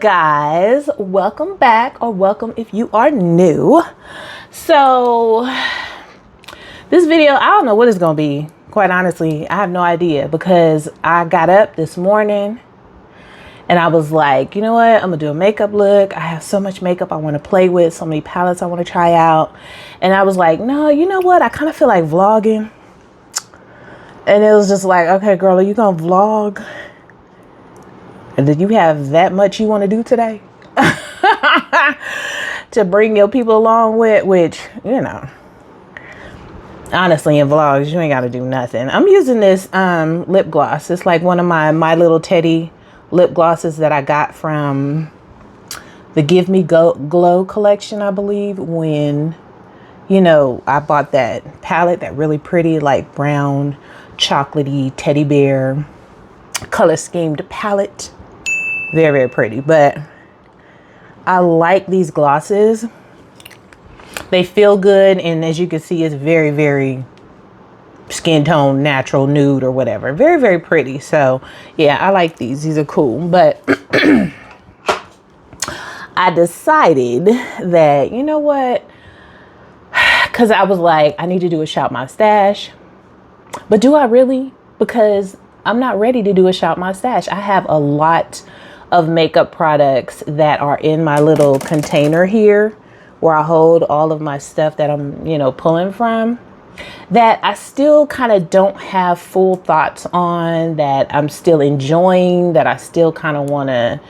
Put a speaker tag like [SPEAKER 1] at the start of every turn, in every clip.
[SPEAKER 1] guys, welcome back, or welcome if you are new. So this video, I don't know what it's gonna be, quite honestly. I have no idea, because I got up this morning and I was like, you know what, I'm gonna do a makeup look. I have so much makeup I want to play with, so many palettes I want to try out. And I was like, no, you know what, I kind of feel like vlogging. And it was just like, okay girl, are you gonna vlog? And did you have that much you want to do today to bring your people along with? Which, you know, honestly, in vlogs, you ain't got to do nothing. I'm using this lip gloss. It's like one of my Little Teddy lip glosses that I got from the Give Me Glow collection, I believe, when, you know, I bought that palette, that really pretty, like brown, chocolatey teddy bear color schemed palette. Very, very pretty. But I like these glosses. They feel good, and as you can see, it's very, very skin tone, natural, nude, or whatever. Very, very pretty. So yeah, I like these. These are cool. But I decided that, you know what, because I was like, I need to do a shop my stash. But do I really? Because I'm not ready to do a shop my stash. I have a lot of makeup products that are in my little container here where I hold all of my stuff that I'm, you know, pulling from, that I still kind of don't have full thoughts on, that I'm still enjoying, that I still kind of want to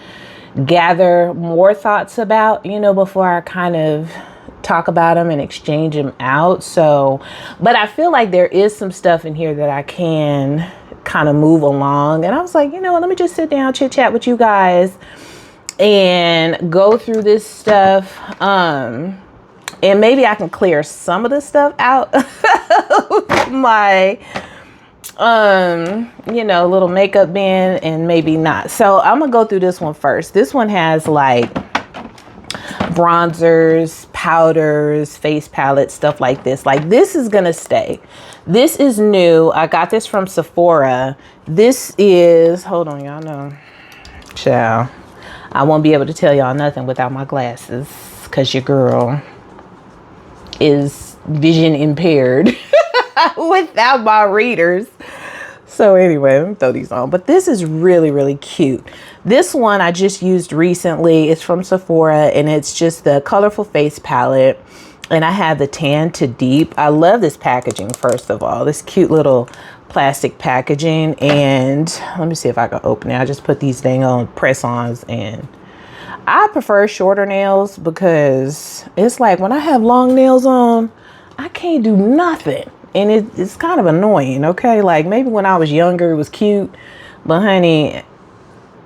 [SPEAKER 1] gather more thoughts about, you know, before I kind of talk about them and exchange them out. So, but I feel like there is some stuff in here that I can kind of move along. And I was like, you know what, let me just sit down, chit chat with you guys and go through this stuff. And maybe I can clear some of the stuff out my, you know, little makeup bin, and maybe not. So I'm gonna go through this one first. This one has like bronzers, powders, face palettes, stuff like this. Like, this is gonna stay. This is new. I got this from Sephora. This is, hold on, y'all know, child, I won't be able to tell y'all nothing without my glasses, because your girl is vision impaired without my readers. So anyway, let me throw these on. But this is really, really cute. This one I just used recently. It's from Sephora, and it's just the Colorful Face palette. And I have the Tan to Deep. I love this packaging, first of all. This cute little plastic packaging. And let me see if I can open it. I just put these dang on press-ons, and I prefer shorter nails, because it's like when I have long nails on, I can't do nothing. And it's kind of annoying, okay? Like, maybe when I was younger, it was cute. But honey,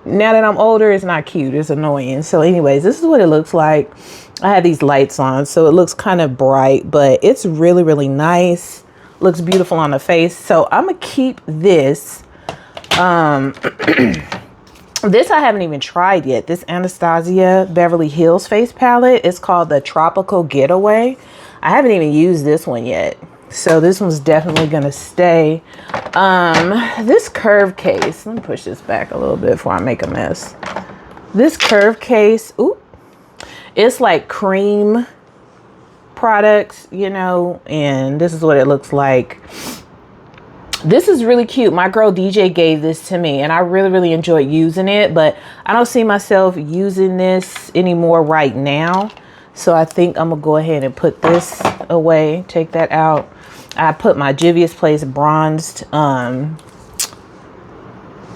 [SPEAKER 1] now that I'm older, it's not cute. It's annoying. So anyways, this is what it looks like. I have these lights on, so it looks kind of bright, but it's really, really nice. Looks beautiful on the face. So I'm going to keep this. This I haven't even tried yet. This Anastasia Beverly Hills face palette. It's called the Tropical Getaway. I haven't even used this one yet. So this one's definitely going to stay. This curve case, let me push this back a little bit before I make a mess. This curve case, ooh, it's like cream products, you know, and this is what it looks like. This is really cute. My girl DJ gave this to me, and I really, really enjoyed using it, but I don't see myself using this anymore right now. So I think I'm gonna go ahead and put this away, take that out. I put my Juvia's Place bronzed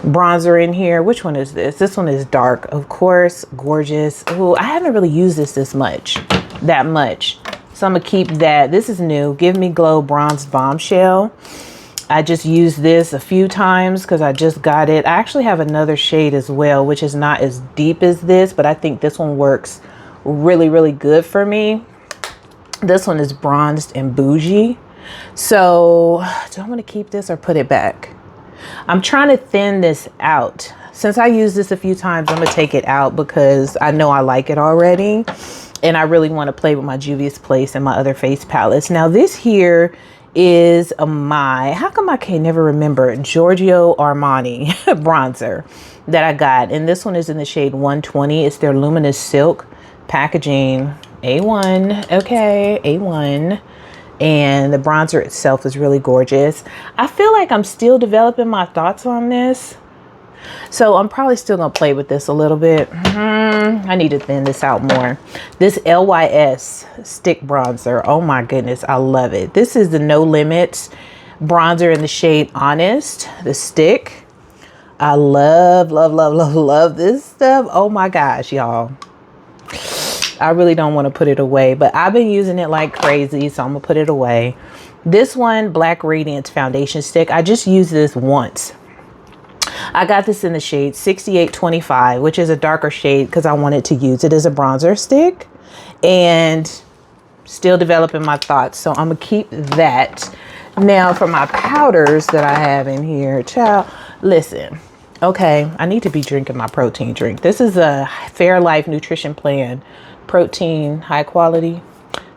[SPEAKER 1] bronzer in here. Which one is this? This one is dark, of course, gorgeous. Ooh, I haven't really used this that much. So I'm gonna keep that. This is new. Give Me Glow Bronzed Bombshell. I just used this a few times because I just got it. I actually have another shade as well, which is not as deep as this, but I think this one works really, really good for me. This one is bronzed and bougie. So do I want to keep this or put it back? I'm trying to thin this out. Since I used this a few times, I'm gonna take it out because I know I like it already, and I really want to play with my Juvia's Place and my other face palettes. Now this here is how come I can't never remember, Giorgio Armani bronzer. that I got. And this one is in the shade 120. It's their Luminous Silk. Packaging A1. Okay, A1. And the bronzer itself is really gorgeous. I feel like I'm still developing my thoughts on this. So I'm probably still going to play with this a little bit. I need to thin this out more. This LYS stick bronzer. Oh my goodness. I love it. This is the No Limits bronzer in the shade Honest. The stick. I love this stuff. Oh my gosh, y'all. I really don't want to put it away, but I've been using it like crazy, so I'm gonna put it away. This one, Black Radiance foundation stick. I just used this once. I got this in the shade 6825, which is a darker shade because I wanted to use it as a bronzer stick, and still developing my thoughts. So I'm gonna keep that. Now for my powders that I have in here, child, listen. Okay, I need to be drinking my protein drink. This is a Fairlife Nutrition Plan protein, high quality,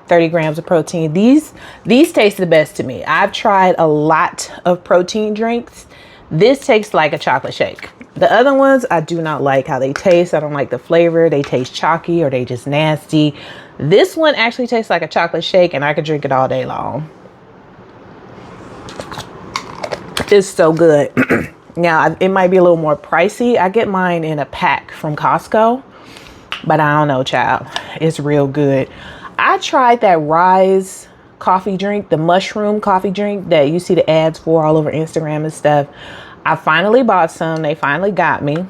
[SPEAKER 1] 30 grams of protein. These taste the best to me. I've tried a lot of protein drinks. This tastes like a chocolate shake. The other ones, I do not like how they taste. I don't like the flavor. They taste chalky or they just nasty. This one actually tastes like a chocolate shake, and I could drink it all day long. It's so good. Now, it might be a little more pricey. I get mine in a pack from Costco, but I don't know, child. It's real good. I tried that Rise coffee drink, the mushroom coffee drink that you see the ads for all over Instagram and stuff. I finally bought some. They finally got me.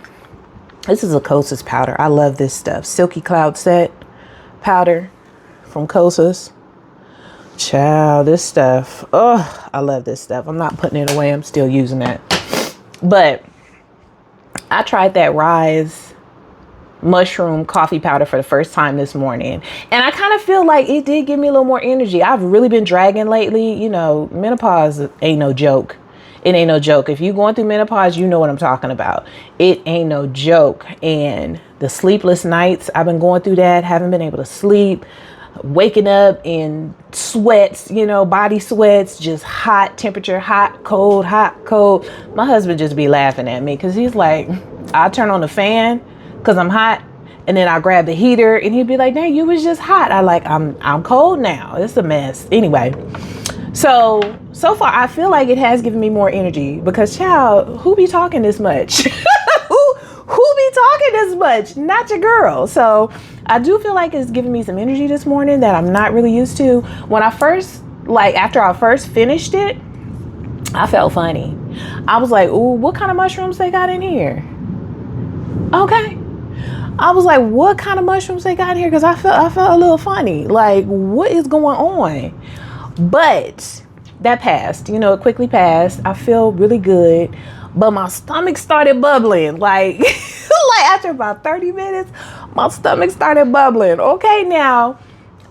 [SPEAKER 1] This is a Kosas powder. I love this stuff. Silky Cloud Set powder from Kosas. Child, this stuff. Oh, I love this stuff. I'm not putting it away. I'm still using it. But I tried that Rise mushroom coffee powder for the first time this morning, and I kind of feel like it did give me a little more energy. I've really been dragging lately. You know, menopause ain't no joke. It ain't no joke. If you're going through menopause, you know what I'm talking about. It ain't no joke. And the sleepless nights, I've been going through that. Haven't been able to sleep. Waking up in sweats, you know, body sweats, just hot temperature, hot, cold, hot, cold. My husband just be laughing at me because he's like, I'll turn on the fan because I'm hot, and then I'll grab the heater, and he'd be like, dang, you was just hot. I'm cold now. It's a mess. Anyway, so far I feel like it has given me more energy because, child, who be talking this much? Who be talking this much? Not your girl. So I do feel like it's giving me some energy this morning that I'm not really used to. When I first, after I first finished it, I felt funny. I was like, ooh, what kind of mushrooms they got in here? Okay. I was like, what kind of mushrooms they got in here? Because I felt a little funny. Like, what is going on? But that passed. You know, it quickly passed. I feel really good. But my stomach started bubbling. Like after about 30 minutes, my stomach started bubbling. Okay, now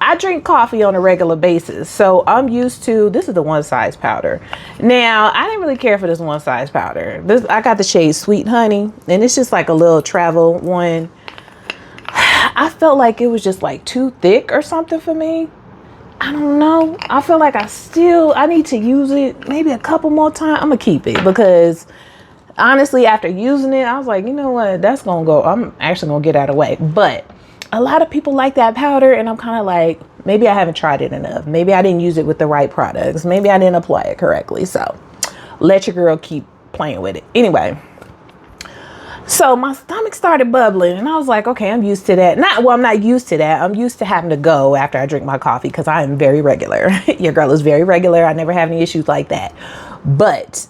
[SPEAKER 1] I drink coffee on a regular basis. So I'm used to, this is the one size powder. Now, I didn't really care for this one size powder. I got the shade Sweet Honey, and it's just like a little travel one. I felt like it was just like too thick or something for me. I don't know. I feel like I need to use it maybe a couple more times. I'm gonna keep it because honestly, after using it, I was like, you know what, that's gonna go. I'm actually gonna get out of the way. But a lot of people like that powder, and I'm kind of like, maybe I haven't tried it enough. Maybe I didn't use it with the right products. Maybe I didn't apply it correctly. So let your girl keep playing with it. Anyway, so my stomach started bubbling, and I was like, okay, I'm used to that. I'm not used to that. I'm used to having to go after I drink my coffee because I am very regular. Your girl is very regular. I never have any issues like that. But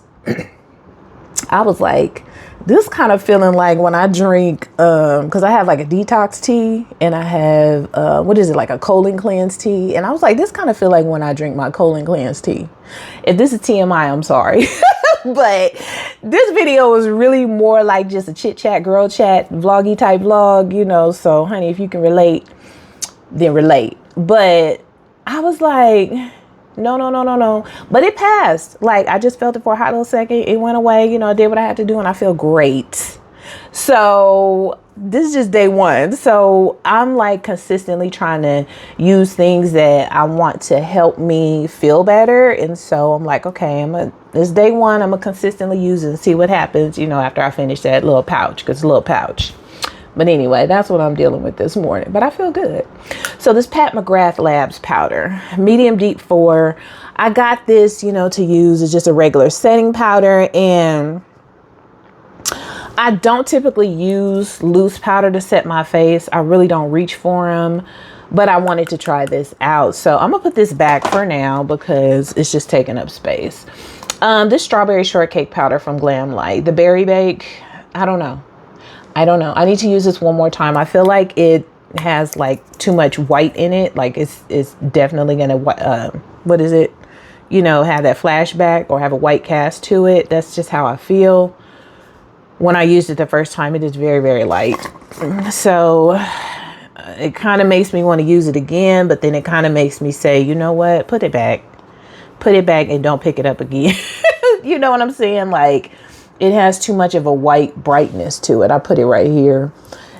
[SPEAKER 1] I was like, this kind of feeling like when I drink, because I have like a detox tea, and I have, like a colon cleanse tea. And I was like, this kind of feel like when I drink my colon cleanse tea. If this is TMI, I'm sorry. But this video was really more like just a chit chat, girl chat, vloggy type vlog, you know. So honey, if you can relate, then relate. But I was like, no. But it passed. Like, I just felt it for a hot little second. It went away. You know, I did what I had to do, and I feel great. So this is just day one. So I'm like consistently trying to use things that I want to help me feel better. And so I'm like, okay, this day one, I'm gonna consistently use it and see what happens, you know, after I finish that little pouch, because it's a little pouch. But anyway, that's what I'm dealing with this morning, but I feel good. So this Pat McGrath Labs powder, medium deep 4. I got this, you know, to use as just a regular setting powder, and I don't typically use loose powder to set my face. I really don't reach for them, but I wanted to try this out. So I'm gonna put this back for now because it's just taking up space. This strawberry shortcake powder from Glam Light, the Berry Bake, I don't know. I need to use this one more time. I feel like it has like too much white in it. Like it's definitely gonna, what is it? You know, have that flashback or have a white cast to it. That's just how I feel. When I used it the first time, it is very, very light. So it kind of makes me want to use it again, but then it kind of makes me say, you know what, put it back and don't pick it up again. You know what I'm saying? Like, it has too much of a white brightness to it. I put it right here,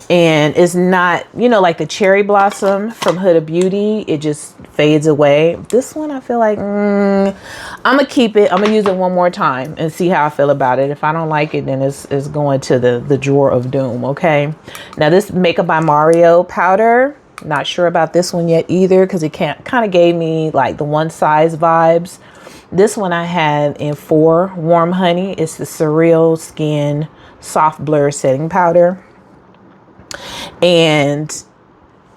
[SPEAKER 1] and it's not, you know, like the cherry blossom from Huda Beauty. It just fades away. This one, I feel like, I'm gonna keep it. I'm gonna use it one more time and see how I feel about it. If I don't like it, then it's going to the drawer of doom. Okay. Now this Makeup by Mario powder, not sure about this one yet either, because it kind of gave me like the one size vibes. This one I had in 4, Warm Honey. It's the Surreal Skin Soft Blur Setting Powder. And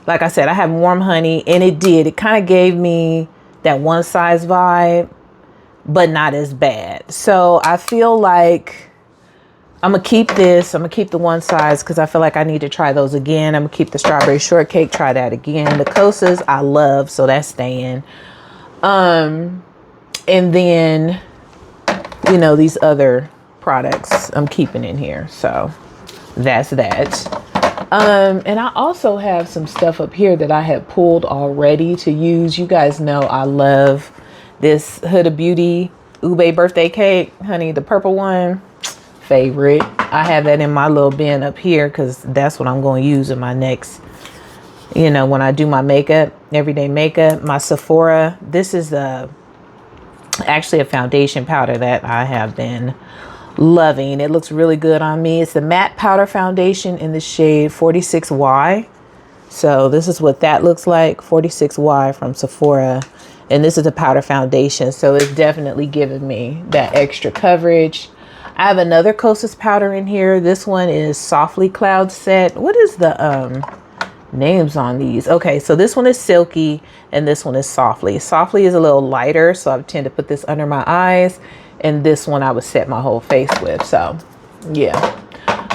[SPEAKER 1] like I said, I have Warm Honey, and it kind of gave me that one size vibe, but not as bad. So I feel like I'm gonna keep this. I'm gonna keep the one size because I feel like I need to try those again. I'm gonna keep the strawberry shortcake, try that again. The Kosas I love, so that's staying. And then, you know, these other products I'm keeping in here. So that's that. And I also have some stuff up here that I had pulled already to use. You guys know I love this Huda Beauty Ube birthday cake, honey, the purple one, favorite. I have that in my little bin up here because that's what I'm going to use in my next, you know, when I do my makeup, everyday makeup. My Sephora, this is actually a foundation powder that I have been loving. It looks really good on me. It's the matte powder foundation in the shade 46Y. So this is what that looks like, 46Y from Sephora. And this is a powder foundation, so it's definitely giving me that extra coverage. I have another Kosas powder in here. This one is Softly Cloud Set. What is the names on these? Okay, so this one is Silky and this one is Softly. Softly is a little lighter, so I tend to put this under my eyes, and this one I would set my whole face with. So yeah.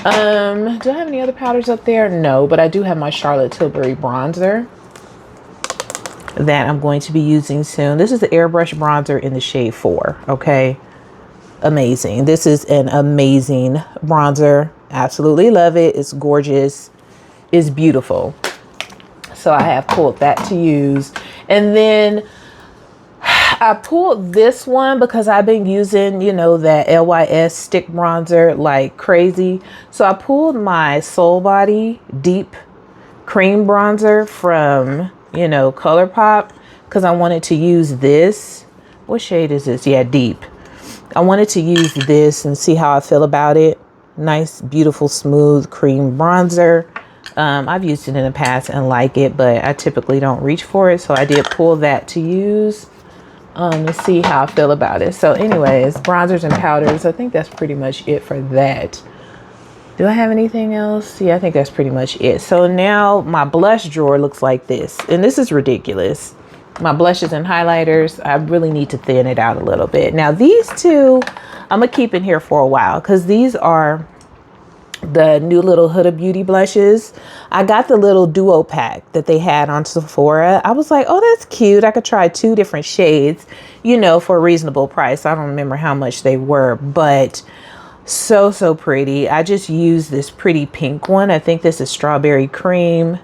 [SPEAKER 1] Do I have any other powders up there? No, but I do have my Charlotte Tilbury bronzer that I'm going to be using soon. This is the airbrush bronzer in the shade 4. Okay, amazing. This is an amazing bronzer. Absolutely love it. It's gorgeous. It's beautiful. So I have pulled that to use. And then I pulled this one because I've been using, you know, that LYS stick bronzer like crazy. So I pulled my Soul Body Deep Cream Bronzer from, you know, ColourPop, because I wanted to use this. What shade is this? Yeah, Deep. I wanted to use this and see how I feel about it. Nice, beautiful, smooth cream bronzer. I've used it in the past and like it, but I typically don't reach for it. So I did pull that to use to see how I feel about it. So anyways, bronzers and powders, I think that's pretty much it for that. Do I have anything else? Yeah, I think that's pretty much it. So now my blush drawer looks like this, and this is ridiculous. My blushes and highlighters, I really need to thin it out a little bit. Now these two, I'm gonna keep in here for a while because these are the new little Huda Beauty blushes. I got the little duo pack that they had on Sephora. I was like, oh, that's cute. I could try 2 different shades, you know, for a reasonable price. I don't remember how much they were, but so pretty. I just used this pretty pink one. I think this is Strawberry Cream.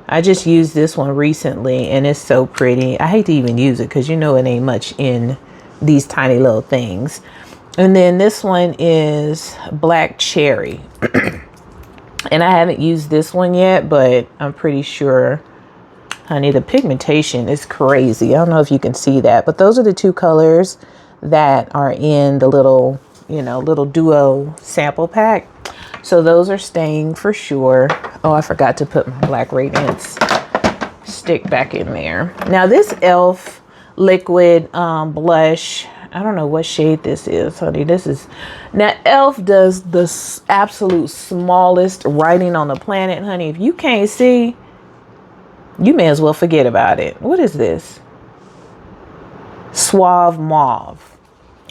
[SPEAKER 1] I just used this one recently and it's so pretty. I hate to even use it because you know it ain't much in these tiny little things. And then this one is Black Cherry. And I haven't used this one yet, but I'm pretty sure, honey, the pigmentation is crazy. I don't know if you can see that, but those are the two colors that are in the little, you know, little duo sample pack. So those are staying for sure. Oh, I forgot to put my Black Radiance stick back in there. Now this e.l.f. liquid blush, I don't know what shade this is, honey. This is, now e.l.f. does the absolute smallest writing on the planet, honey. If you can't see, you may as well forget about it. What is this? Suave Mauve.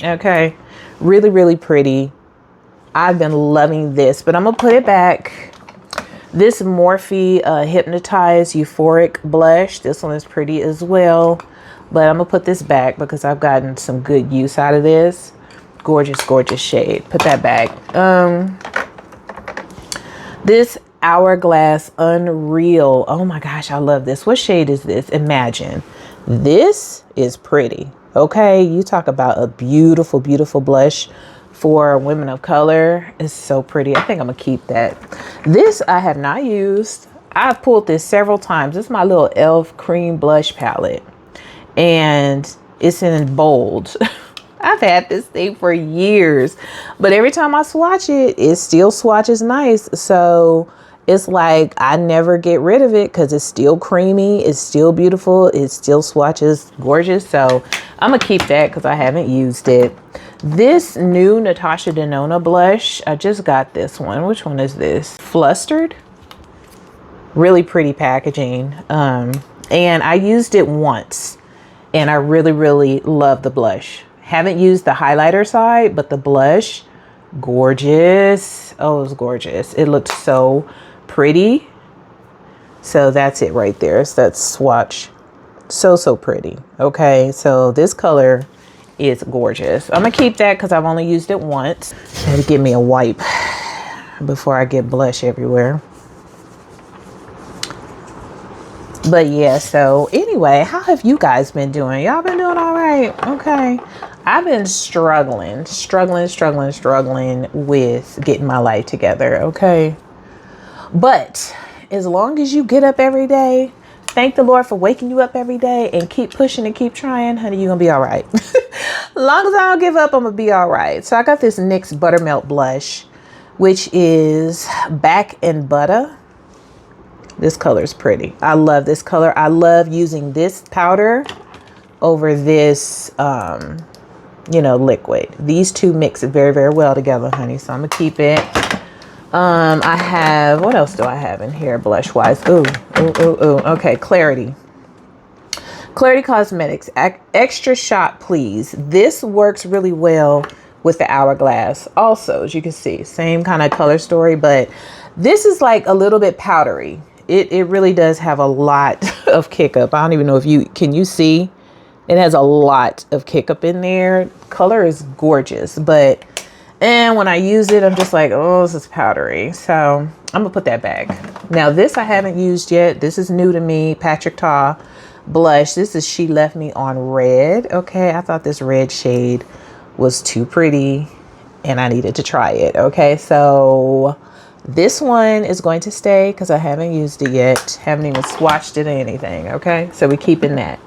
[SPEAKER 1] Okay. Really, really pretty. I've been loving this, but I'm going to put it back. This Morphe Hypnotize Euphoric Blush. This one is pretty as well, but I'm going to put this back because I've gotten some good use out of this. Gorgeous, gorgeous shade. Put that back. This Hourglass Unreal. Oh my gosh, I love this. What shade is this? Imagine. This is pretty. Okay, you talk about a beautiful, beautiful blush for women of color. It's so pretty. I think I'm gonna keep that. This I have not used. I've pulled this several times. This is my little e.l.f. cream blush palette, and it's in bold. I've had this thing for years, but every time I swatch it, it still swatches nice. So it's like I never get rid of it because it's still creamy, it's still beautiful, it still swatches gorgeous. So I'm gonna keep that because I haven't used it. This new Natasha Denona blush, I just got this one. Which one is this? Flustered. Really pretty packaging. And I used it once and I really, really love the blush. Haven't used the highlighter side, but the blush, gorgeous. Oh, it was gorgeous. It looked so pretty. So that's it right there. It's that swatch. So pretty. Okay, so this color is gorgeous. I'm gonna keep that because I've only used it once. Had to give me a wipe before I get blush everywhere. But yeah, so anyway, how have you guys been doing? Y'all been doing all right? Okay. I've been struggling with getting my life together. Okay. But as long as you get up every day, thank the Lord for waking you up every day, and keep pushing and keep trying, honey, you're gonna be all right. As long as I don't give up, I'm gonna be all right. So I got this NYX Buttermelt blush, which is Back and Butter. This color is pretty. I love this color. I love using this powder over this, you know, liquid. These two mix very, very well together, honey. So I'm gonna keep it. I have, what else do I have in here blush wise? Ooh. Okay, Clarity Cosmetics Extra Shot Please. This works really well with the Hourglass. Also, as you can see, same kind of color story, but this is like a little bit powdery. It really does have a lot of kick up. I don't even know if can you see? It has a lot of kick up in there. Color is gorgeous, but and when I use it, I'm just like, oh, this is powdery. So I'm gonna put that back. Now this I haven't used yet. This is new to me. Patrick Ta blush. This is She Left Me on Red. Okay, I thought this red shade was too pretty and I needed to try it. Okay, so this one is going to stay because I haven't used it yet. Haven't even swatched it or anything. Okay, so we're keeping that.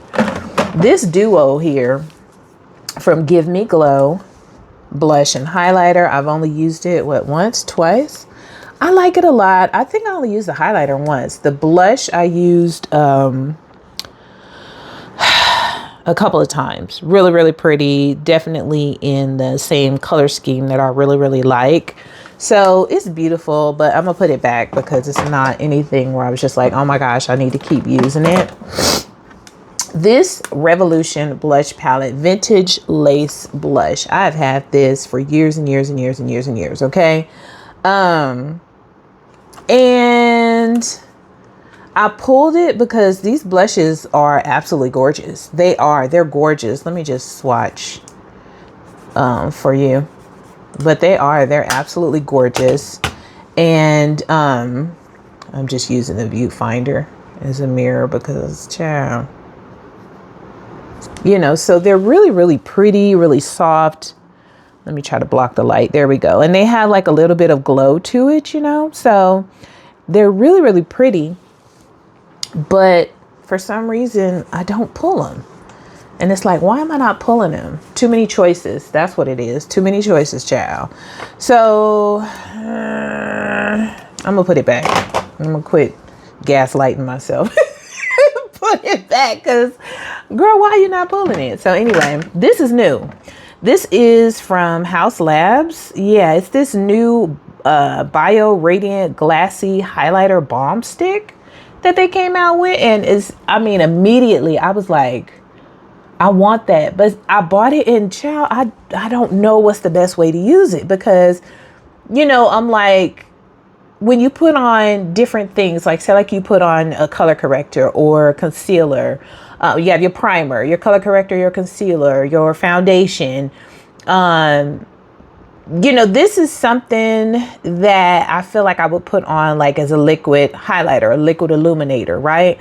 [SPEAKER 1] This duo here from Give Me Glow blush and highlighter. I've only used it, what, once, twice? I like it a lot. I think I only used the highlighter once. The blush I used a couple of times. Really, really pretty. Definitely in the same color scheme that I really, really like. So it's beautiful, but I'm gonna put it back because it's not anything where I was just like, oh my gosh, I need to keep using it. This Revolution blush palette, Vintage Lace Blush. I've had this for years and years and years and years and years. Okay. And I pulled it because these blushes are absolutely gorgeous. They're gorgeous. Let me just swatch for you. But they're absolutely gorgeous. And I'm just using the viewfinder as a mirror because, child, you know, so they're really, really pretty, really soft. Let me try to block the light. There we go. And they have like a little bit of glow to it, you know? So they're really, really pretty. But for some reason, I don't pull them. And it's like, why am I not pulling them? Too many choices. That's what it is. Too many choices, child. So I'm going to put it back. I'm going to quit gaslighting myself. Put it back because, girl, why are you not pulling it? So anyway, this is new. This is from House Labs. Yeah, it's this new Bio Radiant Glassy Highlighter Balm Stick that they came out with. And I mean, immediately I was like, I want that. But I bought it and child, I don't know what's the best way to use it because, you know, I'm like, when you put on different things, like say like you put on a color corrector or concealer, you have your primer, your color corrector, your concealer, your foundation. You know, this is something that I feel like I would put on like as a liquid highlighter, a liquid illuminator, right?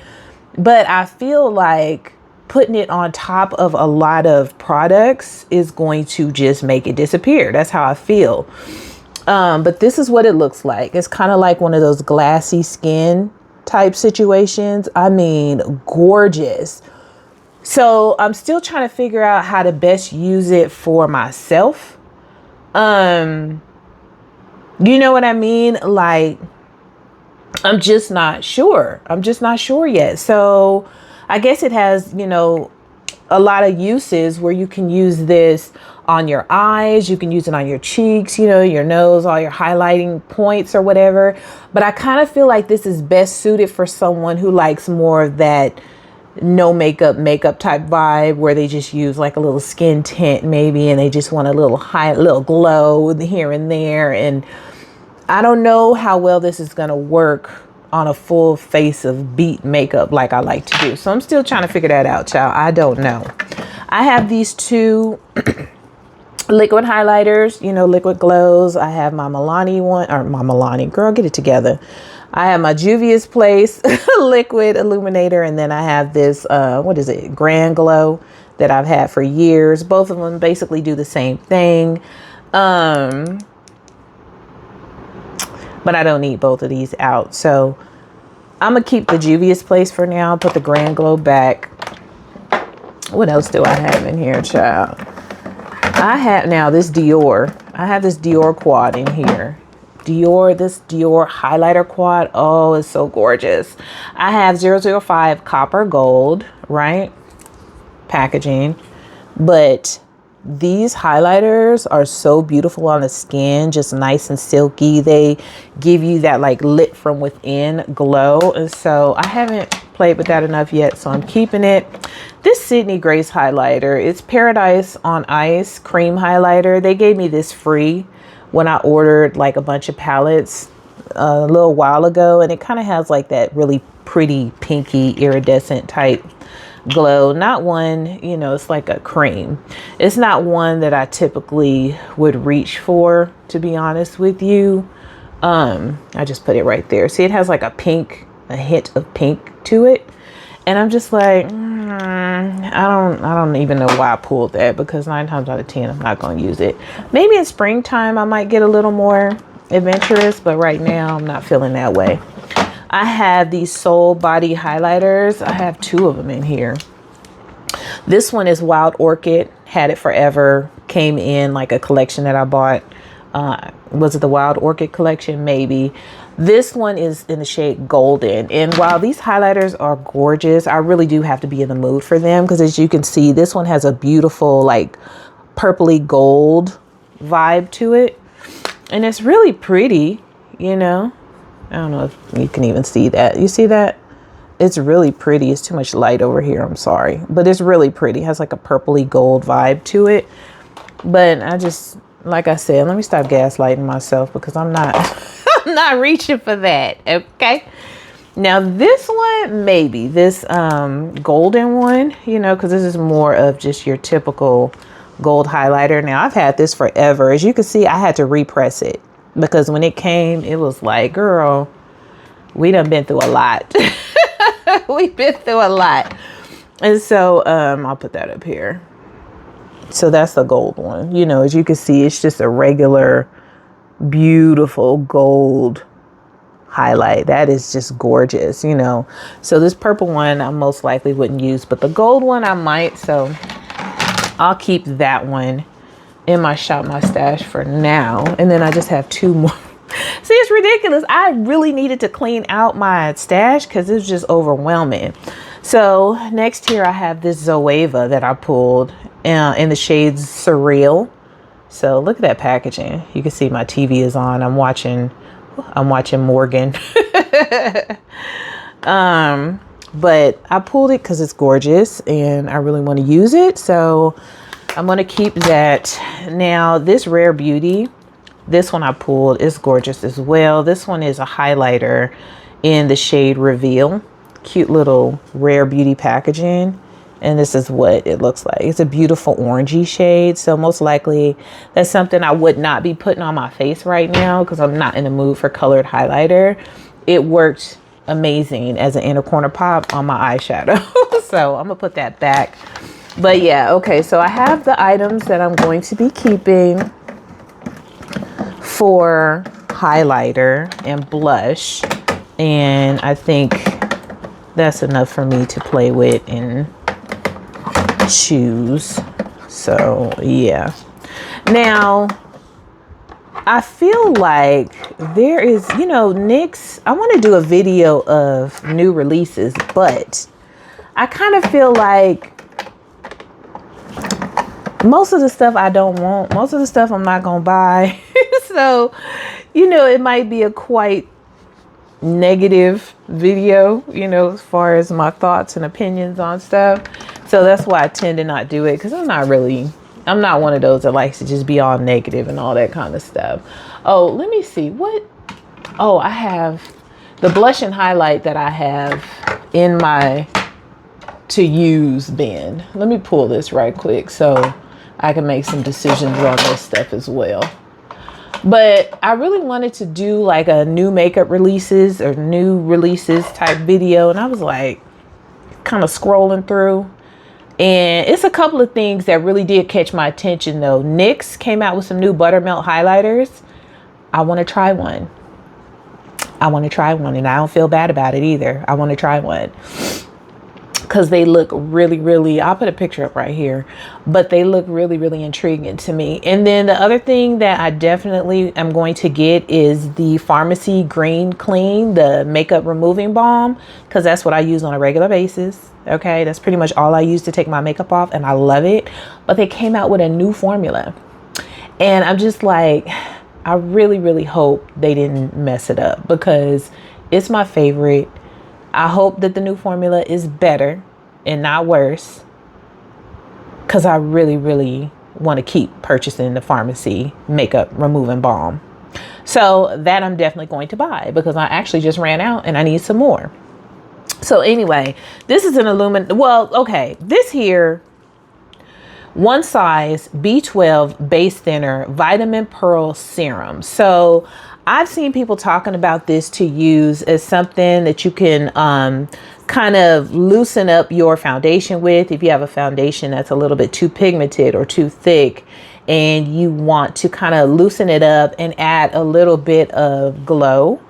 [SPEAKER 1] But I feel like putting it on top of a lot of products is going to just make it disappear. That's how I feel. But this is what it looks like. It's kind of like one of those glassy skin type situations. I mean, gorgeous. So I'm still trying to figure out how to best use it for myself. You know what I mean? Like, I'm just not sure. I'm just not sure yet. So I guess it has, you know, a lot of uses where you can use this on your eyes, you can use it on your cheeks, you know, your nose, all your highlighting points or whatever. But I kind of feel like this is best suited for someone who likes more of that no makeup type vibe where they just use like a little skin tint maybe, and they just want a little glow here and there. And I don't know how well this is going to work on a full face of beat makeup like I like to do. So I'm still trying to figure that out, child. I don't know. I have these two liquid highlighters, you know, liquid glows. I have my Milani one, or my Milani, girl, get it together. I have my Juvia's Place liquid illuminator, and then I have this, what is it, Grand Glow that I've had for years. Both of them basically do the same thing. But I don't need both of these out. So I'm going to keep the Juvia's Place for now. Put the Grand Glow back. What else do I have in here, child? I have now this Dior. I have this Dior quad in here. This Dior highlighter quad. Oh, it's so gorgeous. I have 005 copper gold, right? Packaging. But these highlighters are so beautiful on the skin, just nice and silky. They give you that like lit from within glow. And so I haven't played with that enough yet, so I'm keeping it. This Sydney Grace highlighter, it's Paradise on Ice cream highlighter. They gave me this free when I ordered like a bunch of palettes a little while ago, and it kind of has like that really pretty pinky iridescent type glow. Not one, you know, it's like a cream. It's not one that I typically would reach for, to be honest with you. I just put it right there. See, it has like a hint of pink to it. And I'm just like, I don't even know why I pulled that, because 9 times out of 10, I'm not going to use it. Maybe in springtime, I might get a little more adventurous, but right now I'm not feeling that way. I have these Soul Body highlighters. I have 2 of them in here. This one is Wild Orchid. Had it forever. Came in like a collection that I bought. Was it the Wild Orchid collection? Maybe. This one is in the shade Golden. And while these highlighters are gorgeous, I really do have to be in the mood for them, because as you can see, this one has a beautiful like purpley gold vibe to it. And it's really pretty, you know. I don't know if you can even see that. You see that? It's really pretty. It's too much light over here. I'm sorry. But it's really pretty. It has like a purpley gold vibe to it. But I just, like I said, let me stop gaslighting myself, because I'm not I'm not reaching for that. Okay. Now this one, maybe this golden one, you know, because this is more of just your typical gold highlighter. Now I've had this forever. As you can see, I had to repress it, because when it came, it was like, girl, we done been through a lot. We've been through a lot. And so I'll put that up here. So that's the gold one. You know, as you can see, it's just a regular, beautiful gold highlight. That is just gorgeous, you know. So this purple one I most likely wouldn't use, but the gold one I might. So I'll keep that one in my stash for now. And then I just have 2 more. See, it's ridiculous. I really needed to clean out my stash because it was just overwhelming. So next here I have this Zoeva that I pulled in the shades Surreal. So look at that packaging. You can see my TV is on. I'm watching Morgan. But I pulled it because it's gorgeous and I really want to use it. So I'm going to keep that. Now this Rare Beauty, this one I pulled is gorgeous as well. This one is a highlighter in the shade Reveal. Cute little Rare Beauty packaging. And this is what it looks like. It's a beautiful orangey shade. So most likely that's something I would not be putting on my face right now because I'm not in the mood for colored highlighter. It worked amazing as an inner corner pop on my eyeshadow. So I'm gonna put that back. But yeah, okay. So I have the items that I'm going to be keeping for highlighter and blush. And I think that's enough for me to play with and choose. So yeah. Now I feel like there is, you know, NYX, I want to do a video of new releases, but I kind of feel like most of the stuff I don't want, most of the stuff I'm not gonna buy. So, you know, it might be a quite negative video, you know, as far as my thoughts and opinions on stuff. So that's why I tend to not do it, because I'm not one of those that likes to just be all negative and all that kind of stuff. Oh, let me see what. Oh, I have the blush and highlight that I have in my to use bin. Let me pull this right quick so I can make some decisions on this stuff as well. But I really wanted to do like a new makeup releases or new releases type video. And I was like kind of scrolling through. And it's a couple of things that really did catch my attention though. NYX came out with some new buttermelt highlighters. I want to try one. And I don't feel bad about it either. I want to try one. Because they look really, really, I'll put a picture up right here, but they look really, really intriguing to me. And then the other thing that I definitely am going to get is the Pharmacy Green Clean, the makeup removing balm, because that's what I use on a regular basis. Okay, that's pretty much all I use to take my makeup off, and I love it. But they came out with a new formula, and I'm just like, I really, really hope they didn't mess it up because it's my favorite. I hope that the new formula is better and not worse, because I really, really want to keep purchasing the Pharmacy makeup removing balm. So that I'm definitely going to buy because I actually just ran out and I need some more. So anyway, this is an well, okay, this here, one size B12 base thinner vitamin pearl serum. So I've seen people talking about this to use as something that you can kind of loosen up your foundation with. If you have a foundation that's a little bit too pigmented or too thick and you want to kind of loosen it up and add a little bit of glow,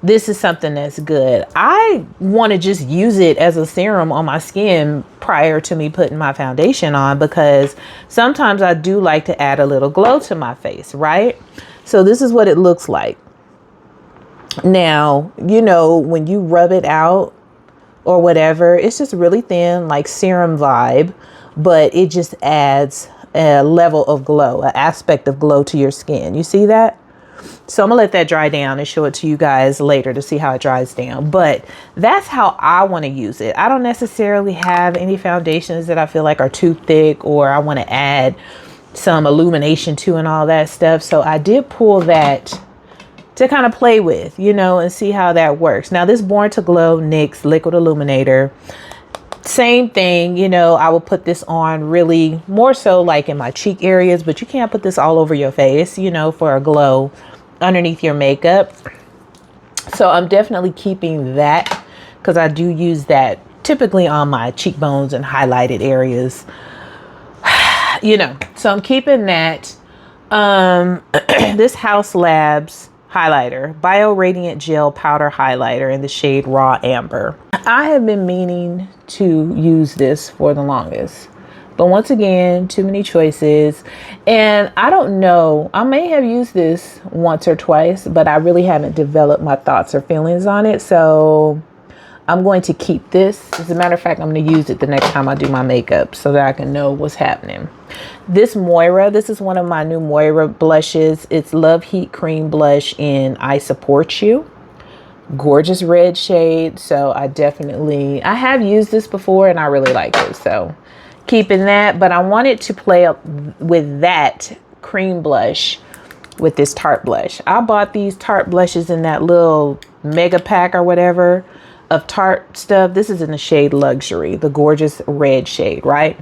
[SPEAKER 1] this is something that's good. I want to just use it as a serum on my skin prior to me putting my foundation on, because sometimes I do like to add a little glow to my face, right? So this is what it looks like. Now, you know, when you rub it out or whatever, it's just really thin, like serum vibe, but it just adds a level of glow, an aspect of glow to your skin. You see that? So I'm gonna let that dry down and show it to you guys later to see how it dries down. But that's how I want to use it. I don't necessarily have any foundations that I feel like are too thick or I want to add some illumination to and all that stuff. So I did pull that to kind of play with, you know, and see how that works. Now this Born to Glow NYX Liquid Illuminator, same thing, you know, I will put this on really more so like in my cheek areas, but you can't put this all over your face, you know, for a glow underneath your makeup. So I'm definitely keeping that because I do use that typically on my cheekbones and highlighted areas. you know, so I'm keeping that. This House Labs highlighter, Bio Radiant Gel Powder Highlighter in the shade Raw Amber. I have been meaning to use this for the longest, but once again, too many choices. And I don't know, I may have used this once or twice, but I really haven't developed my thoughts or feelings on it. So I'm going to keep this. As a matter of fact, I'm going to use it the next time I do my makeup so that I can know what's happening. This Moira, this is one of my new Moira blushes. It's Love Heat Cream Blush in I Support You. Gorgeous red shade. So I have used this before and I really like it. So keeping that, but I wanted to play up with that cream blush with this Tarte blush. I bought these Tarte blushes in that little mega pack or whatever of Tarte stuff. This is in the shade Luxury, the gorgeous red shade, right?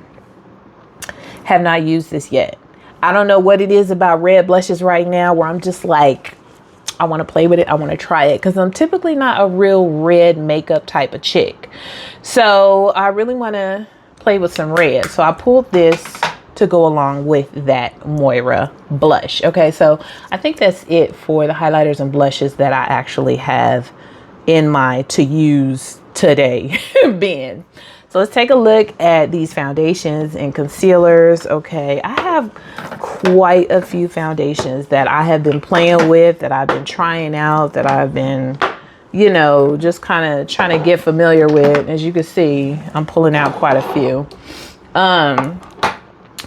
[SPEAKER 1] Have not used this yet. I don't know what it is about red blushes right now where I'm just like, I want to play with it. I want to try it because I'm typically not a real red makeup type of chick. So I really want to play with some red. So I pulled this to go along with that Moira blush. Okay, so I think that's it for the highlighters and blushes that I actually have in my to use today bin. So let's take a look at these foundations and concealers. Okay, I have quite a few foundations that I have been playing with, that I've been trying out, that I've been, you know, just kind of trying to get familiar with. As you can see, I'm pulling out quite a few.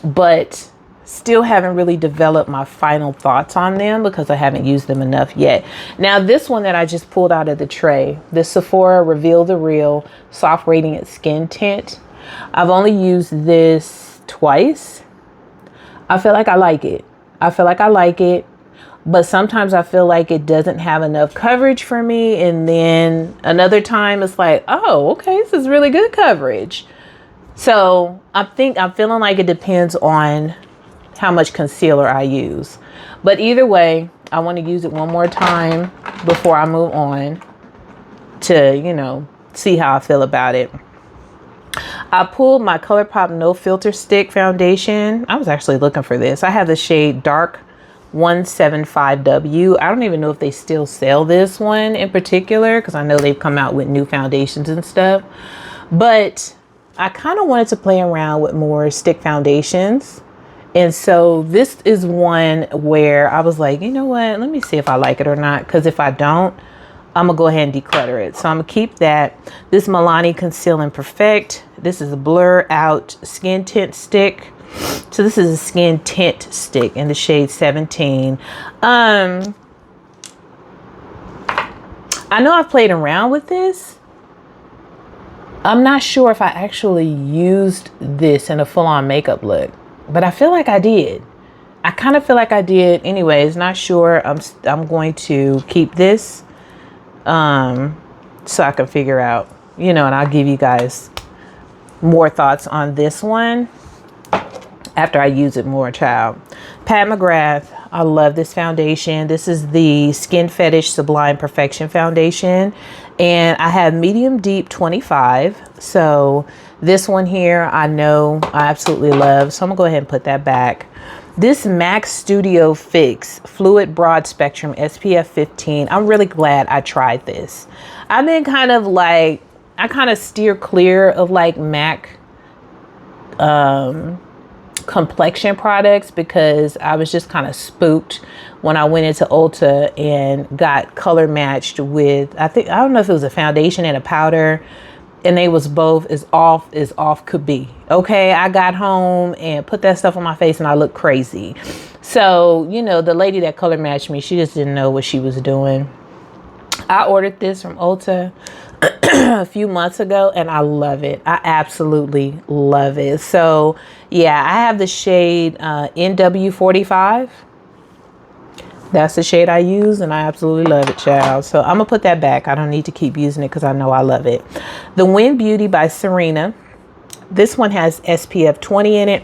[SPEAKER 1] But still haven't really developed my final thoughts on them because I haven't used them enough yet. Now, this one that I just pulled out of the tray, the Sephora Reveal the Real Soft Radiant Skin Tint. I've only used this twice. I feel like I like it. But sometimes I feel like it doesn't have enough coverage for me. And then another time it's like, oh, okay, this is really good coverage. So I'm feeling like it depends on how much concealer I use. But either way, I want to use it one more time before I move on to, you know, see how I feel about it. I pulled my ColourPop No Filter Stick foundation. I was actually looking for this. I have the shade Dark 175W. I don't even know if they still sell this one in particular because I know they've come out with new foundations and stuff. But I kind of wanted to play around with more stick foundations. And so this is one where I was like, you know what? Let me see if I like it or not. Because if I don't, I'm going to go ahead and declutter it. So I'm going to keep that. This Milani Conceal and Perfect. This is a Blur Out Skin Tint Stick. So this is a Skin Tint Stick in the shade 17. I know I've played around with this. I'm not sure if I actually used this in a full-on makeup look. But I feel like I did. I kind of feel like I did. Anyways, not sure. I'm going to keep this so I can figure out, you know, and I'll give you guys more thoughts on this one after I use it more, child. Pat McGrath. I love this foundation. This is the Skin Fetish Sublime Perfection foundation. And I have medium deep 25. So this one here, I know I absolutely love. So I'm gonna go ahead and put that back. This MAC Studio Fix Fluid Broad Spectrum SPF 15. I'm really glad I tried this. I've been kind of like, I kind of steer clear of like MAC complexion products because I was just kind of spooked when I went into Ulta and got color matched with, I don't know if it was a foundation and a powder, and they was both as off could be. Okay, I got home and put that stuff on my face and I looked crazy. So, you know, the lady that color matched me, she just didn't know what she was doing. I ordered this from Ulta a few months ago and I love it. I absolutely love it. So yeah, I have the shade NW45. That's the shade I use and I absolutely love it, child. So I'm gonna put that back. I don't need to keep using it because I know I love it. The Win Beauty by Serena. This one has SPF 20 in it.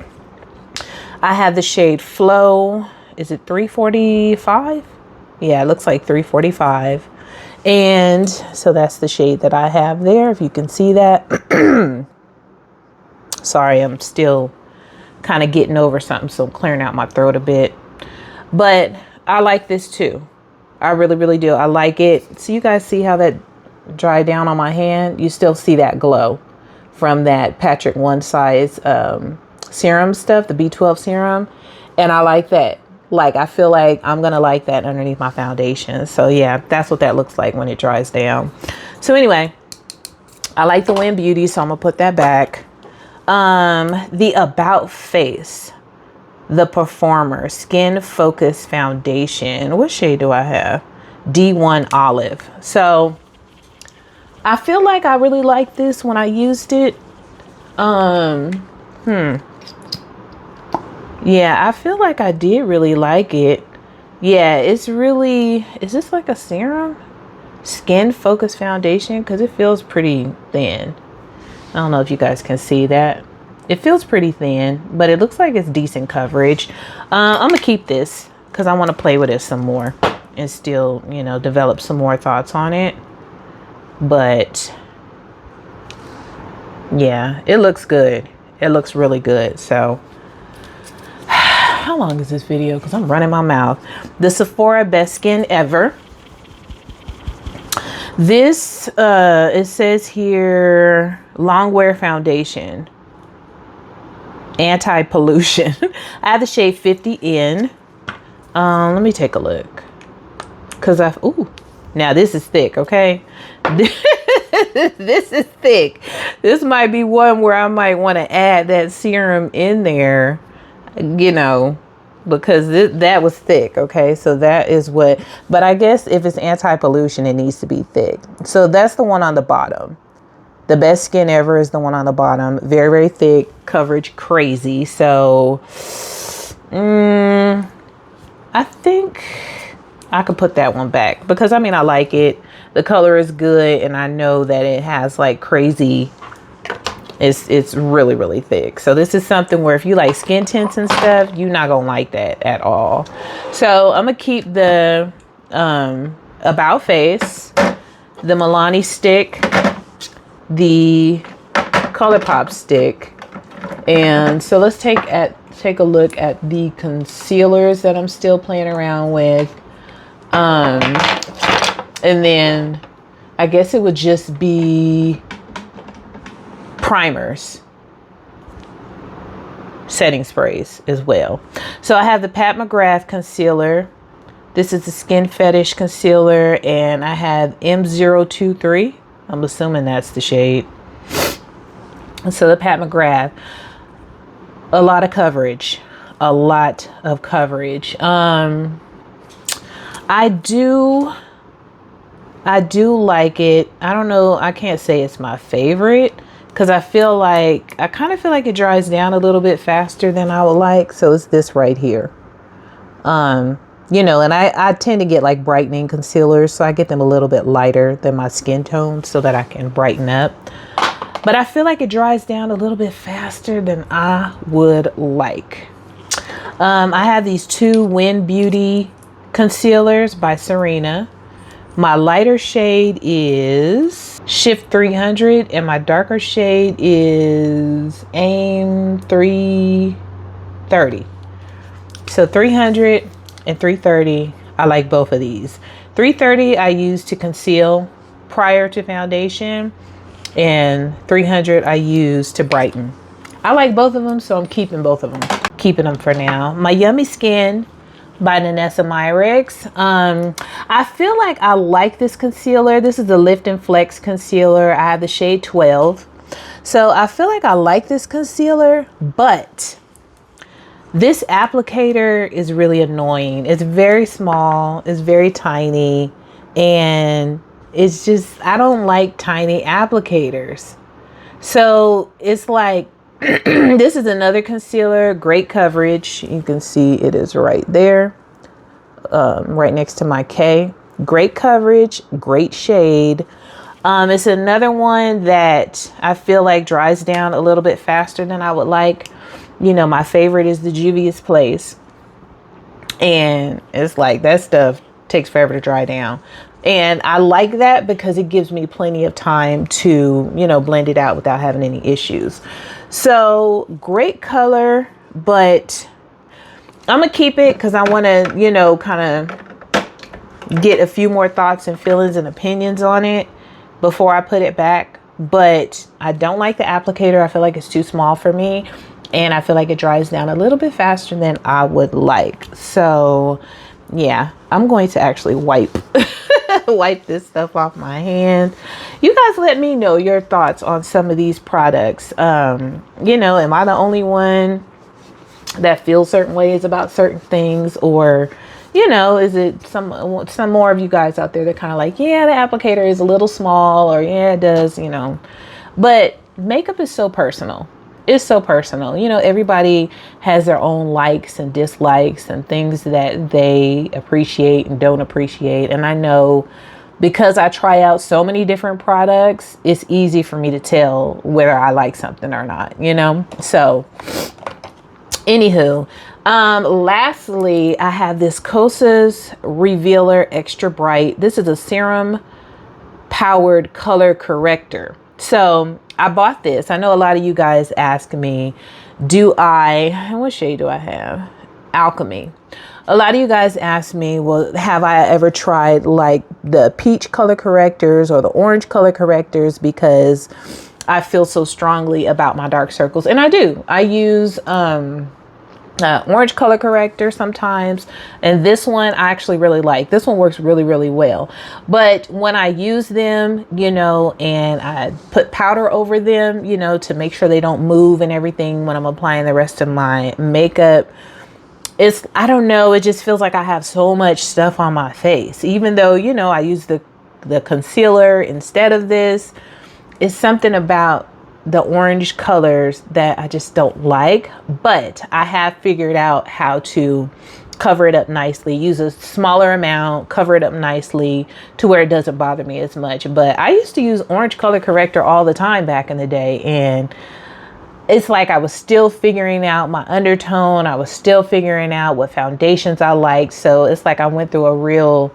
[SPEAKER 1] I have the shade Flow. Is it 345? Yeah, it looks like 345. And so that's the shade that I have there, if you can see that. Sorry, I'm still kind of getting over something, so I'm clearing out my throat a bit. But I like this too. I really, really do. I like it. So you guys see how that dried down on my hand? You still see that glow from that Patrick One Size serum stuff, the B12 serum. And I like that. Like, I feel like I'm going to like that underneath my foundation. So yeah, that's what that looks like when it dries down. So anyway, I like the Win Beauty, so I'm going to put that back. The About Face, the Performer Skin Focus Foundation. What shade do I have? D1 Olive. So I feel like I really liked this when I used it. Yeah, I feel like I did really like it. Yeah, it's really, is this like a serum? Skin Focus Foundation? Because it feels pretty thin. I don't know if you guys can see that. It feels pretty thin, but it looks like it's decent coverage. I'm going to keep this because I want to play with it some more and still, you know, develop some more thoughts on it. But yeah, it looks good. It looks really good. So how long is this video? Because I'm running my mouth. The Sephora Best Skin Ever. This, it says here, long wear foundation. Anti-pollution. I have the shade 50N. Let me take a look. Because ooh, now this is thick, okay? This is thick. This might be one where I might want to add that serum in there, you know, because that was thick. Okay, so that is what, but I guess if it's anti-pollution, it needs to be thick. So that's the one on the bottom. The Best Skin Ever is the one on the bottom. Very, very thick, coverage crazy. So I think I could put that one back because I mean, I like it. The color is good, and I know that it has like crazy, it's really, really thick. So this is something where if you like skin tints and stuff, you're not gonna like that at all. So I'm gonna keep the About Face, the Milani stick, the ColourPop stick, and so let's take a look at the concealers that I'm still playing around with. And then I guess it would just be primers, setting sprays as well. So I have the Pat McGrath concealer. This is the Skin Fetish concealer, and I have M023. I'm assuming that's the shade. So the Pat McGrath, a lot of coverage, a lot of coverage. I do like it. I don't know. I can't say it's my favorite because I kind of feel like it dries down a little bit faster than I would like. So it's this right here. You know, and I tend to get like brightening concealers, so I get them a little bit lighter than my skin tone so that I can brighten up. But I feel like it dries down a little bit faster than I would like. I have these two Win Beauty concealers by Serena. My lighter shade is Shift 300 and my darker shade is Aim 330. So 300 and 330, I like both of these. 330 I use to conceal prior to foundation, and 300 I use to brighten. I like both of them, so I'm keeping both of them. Keeping them for now. My Yummy Skin by Nanessa Myrex. I feel like I like this concealer. This is the Lift and Flex concealer. I have the shade 12. So I feel like I like this concealer, but this applicator is really annoying. It's very small, it's very tiny, and it's just, I don't like tiny applicators. So it's like, this is another concealer, great coverage. You can see it is right there, right next to my K. Great coverage, great shade. It's another one that I feel like dries down a little bit faster than I would like. You know, my favorite is the Juvia's Place, and it's like that stuff takes forever to dry down. And I like that because it gives me plenty of time to, you know, blend it out without having any issues. So great color, but I'm gonna keep it because I want to, you know, kind of get a few more thoughts and feelings and opinions on it before I put it back. But I don't like the applicator. I feel like it's too small for me, and I feel like it dries down a little bit faster than I would like. So yeah, I'm going to actually wipe wipe this stuff off my hand. You guys let me know your thoughts on some of these products. You know, am I the only one that feels certain ways about certain things, or you know, is it some more of you guys out there that kind of like, yeah, the applicator is a little small, or yeah, it does, you know. But makeup is so personal. It's so personal. You know, everybody has their own likes and dislikes and things that they appreciate and don't appreciate. And I know because I try out so many different products, it's easy for me to tell whether I like something or not, you know? So anywho, lastly, I have this Kosas Revealer Extra Bright. This is a serum powered color corrector. So I bought this. I know a lot of you guys ask me, what shade do I have? Alchemy. A lot of you guys ask me, well, have I ever tried like the peach color correctors or the orange color correctors, because I feel so strongly about my dark circles. And I do. I use orange color corrector sometimes, and this one I actually really like. This one works really, really well. But when I use them, you know, and I put powder over them, you know, to make sure they don't move and everything when I'm applying the rest of my makeup, it's, I don't know, it just feels like I have so much stuff on my face, even though, you know, I use the concealer instead of this. It's something about the orange colors that I just don't like, but I have figured out how to cover it up nicely, use a smaller amount, cover it up nicely to where it doesn't bother me as much. But I used to use orange color corrector all the time back in the day, and it's like I was still figuring out my undertone. I was still figuring out what foundations I liked. So it's like I went through a real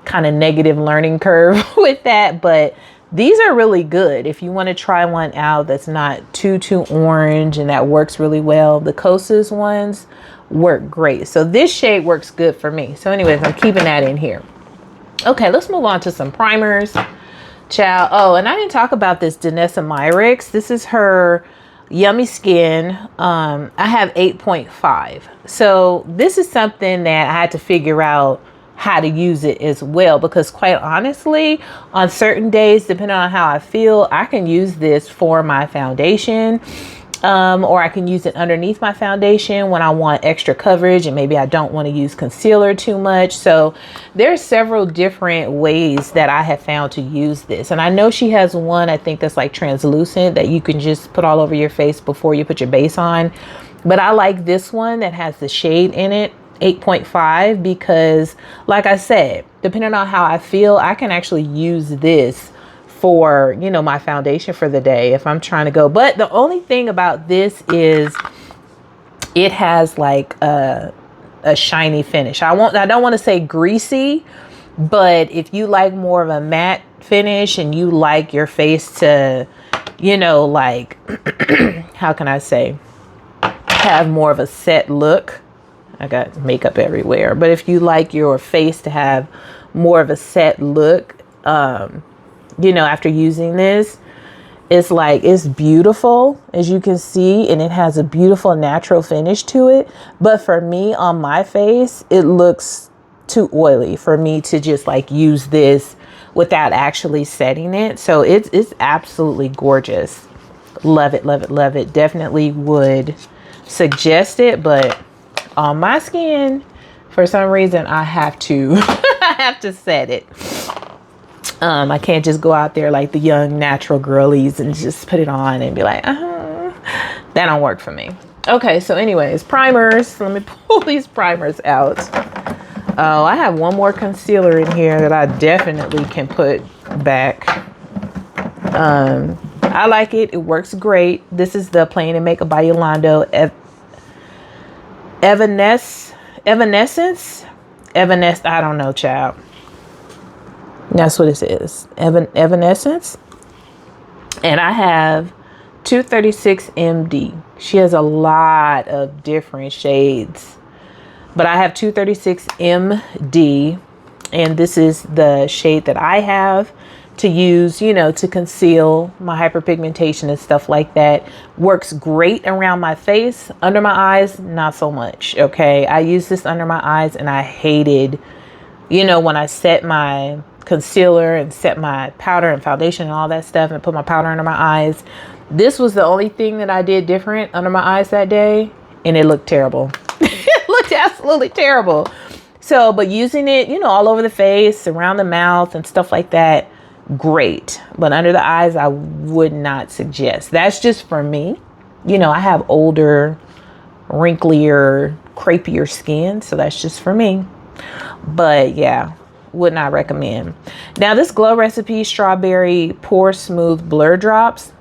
[SPEAKER 1] kind of negative learning curve with that. But these are really good if you want to try one out that's not too orange and that works really well. The Kosas ones work great. So this shade works good for me. So anyways, I'm keeping that in here. Okay, let's move on to some primers. Ciao. Oh, and I didn't talk about this Danessa Myricks. This is her Yummy Skin. I have 8.5. So this is something that I had to figure out how to use it as well, because quite honestly, on certain days, depending on how I feel, I can use this for my foundation, or I can use it underneath my foundation when I want extra coverage and maybe I don't want to use concealer too much. So there's several different ways that I have found to use this. And I know she has one, I think that's like translucent, that you can just put all over your face before you put your base on. But I like this one that has the shade in it, 8.5, because like I said, depending on how I feel, I can actually use this for, you know, my foundation for the day if I'm trying to go. But the only thing about this is it has like a shiny finish. I don't want to say greasy, but if you like more of a matte finish and you like your face to, you know, like how can I say, have more of a set look. I got makeup everywhere. But if you like your face to have more of a set look, you know, after using this, it's like, it's beautiful, as you can see, and it has a beautiful natural finish to it. But for me, on my face, it looks too oily for me to just like use this without actually setting it. So it's absolutely gorgeous. Love it, love it, love it. Definitely would suggest it, but on my skin, for some reason, I have to I have to set it. I can't just go out there like the young natural girlies and just put it on and be like, that don't work for me. Okay, so anyways, primers. Let me pull these primers out. Oh, I have one more concealer in here that I definitely can put back. I like it. It works great. This is the Playing and Makeup by Yolanda Evanescence. I don't know, child. That's what it is. Evanescence. And I have 236 MD. She has a lot of different shades, but I have 236 MD, and this is the shade that I have to use, you know, to conceal my hyperpigmentation and stuff like that. Works great around my face. Under my eyes, not so much. Okay, I use this under my eyes, and I hated, you know, when I set my concealer and set my powder and foundation and all that stuff and put my powder under my eyes. This was the only thing that I did different under my eyes that day, and it looked terrible. It looked absolutely terrible. So, but using it, you know, all over the face, around the mouth and stuff like that, great. But under the eyes, I would not suggest. That's just for me. You know, I have older, wrinklier, crepier skin, so that's just for me. But yeah, would not recommend. Now this Glow Recipe Strawberry Pore Smooth Blur Drops.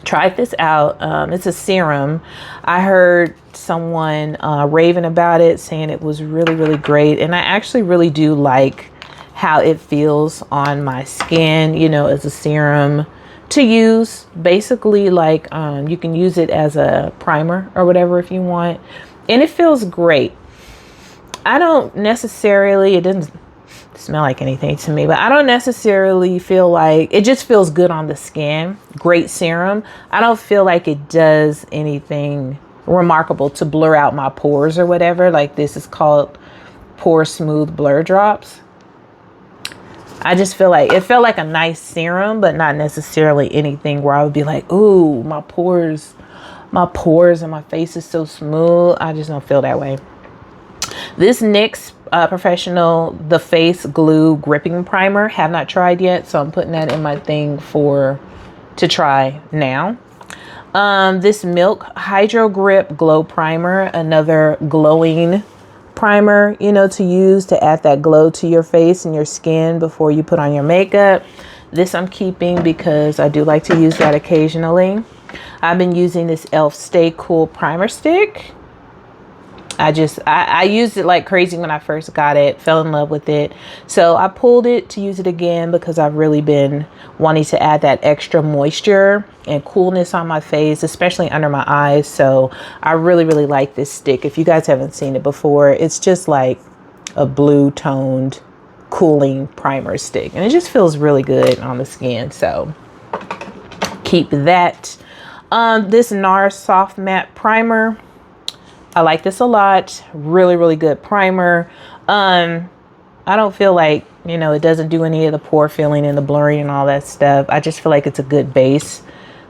[SPEAKER 1] Tried this out. It's a serum. I heard someone raving about it, saying it was really, really great. And I actually really do like how it feels on my skin, you know, as a serum to use. Basically, like you can use it as a primer or whatever if you want. And it feels great. I don't necessarily, it doesn't smell like anything to me, but I don't necessarily feel like, it just feels good on the skin. Great serum. I don't feel like it does anything remarkable to blur out my pores or whatever. Like this is called Pore Smooth Blur Drops. I just feel like it felt like a nice serum, but not necessarily anything where I would be like, ooh, my pores and my face is so smooth. I just don't feel that way. This NYX Professional The Face Glue Gripping Primer, have not tried yet, so I'm putting that in my thing to try now. This Milk Hydro Grip Glow Primer, another glowing primer, you know, to use to add that glow to your face and your skin before you put on your makeup. This I'm keeping because I do like to use that occasionally. I've been using this e.l.f. Stay Cool Primer Stick. I used it like crazy when I first got it, fell in love with it. So I pulled it to use it again because I've really been wanting to add that extra moisture and coolness on my face, especially under my eyes. So I really, really like this stick. If you guys haven't seen it before, it's just like a blue toned cooling primer stick. And it just feels really good on the skin. So keep that. This NARS Soft Matte Primer. I like this a lot. Really, really good primer. I don't feel like, you know, it doesn't do any of the pore filling and the blurring and all that stuff. I just feel like it's a good base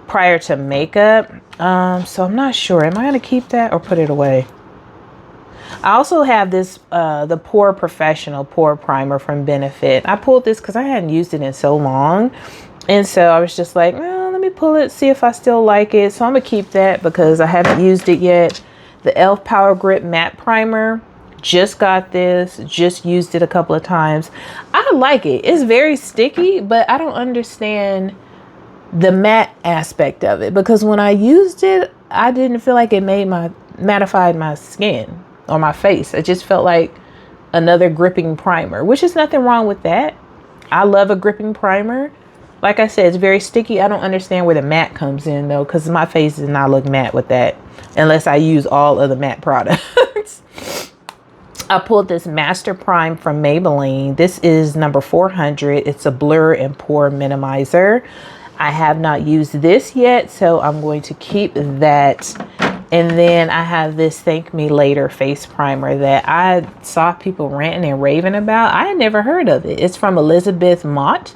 [SPEAKER 1] prior to makeup. So I'm not sure. Am I going to keep that or put it away? I also have this, the Pore Professional Pore Primer from Benefit. I pulled this because I hadn't used it in so long. And so I was just like, well, let me pull it, see if I still like it. So I'm going to keep that because I haven't used it yet. The e.l.f. Power Grip Matte Primer. Just got this. Just used it a couple of times. I like it. It's very sticky, but I don't understand the matte aspect of it. Because when I used it, I didn't feel like it mattified my skin or my face. It just felt like another gripping primer, which is nothing wrong with that. I love a gripping primer. Like I said, it's very sticky. I don't understand where the matte comes in though, because my face does not look matte with that unless I use all of the matte products. I pulled this Master Prime from Maybelline. This is number 400. It's a blur and pore minimizer. I have not used this yet, so I'm going to keep that. And then I have this Thank Me Later face primer that I saw people ranting and raving about. I had never heard of it. It's from Elizabeth Mott,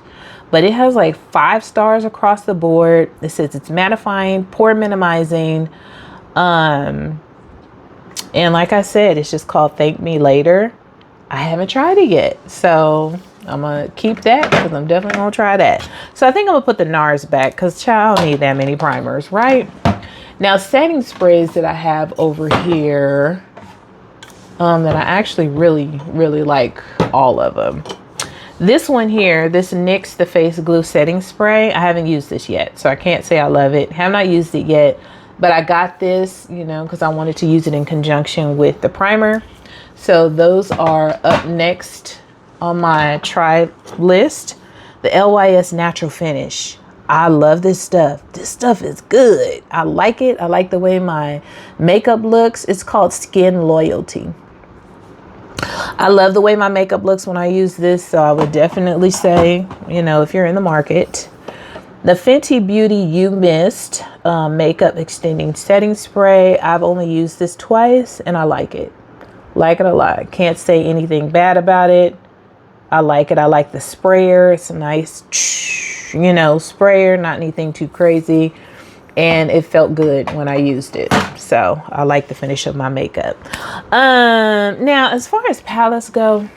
[SPEAKER 1] but it has like 5 stars across the board. It says it's mattifying, pore minimizing. And like I said, it's just called Thank Me Later. I haven't tried it yet, so I'm gonna keep that because I'm definitely gonna try that. So I think I'm gonna put the NARS back because child, I don't need that many primers, right? Now setting sprays that I have over here, that I actually really, really like all of them. This one here, this NYX The Face Glue Setting Spray, I haven't used this yet, so I can't say I love it. Have not used it yet. But I got this, you know, because I wanted to use it in conjunction with the primer. So those are up next on my try list. The LYS Natural Finish. I love this stuff. This stuff is good. I like it. I like the way my makeup looks. It's called Skin Loyalty. I love the way my makeup looks when I use this. So I would definitely say, you know, if you're in the market, the Fenty Beauty You Mist Makeup Extending Setting Spray. I've only used this twice and I like it. Like it a lot. Can't say anything bad about it. I like it. I like the sprayer. It's a nice, you know, sprayer, not anything too crazy. And it felt good when I used it. So I like the finish of my makeup. Now, as far as palettes go,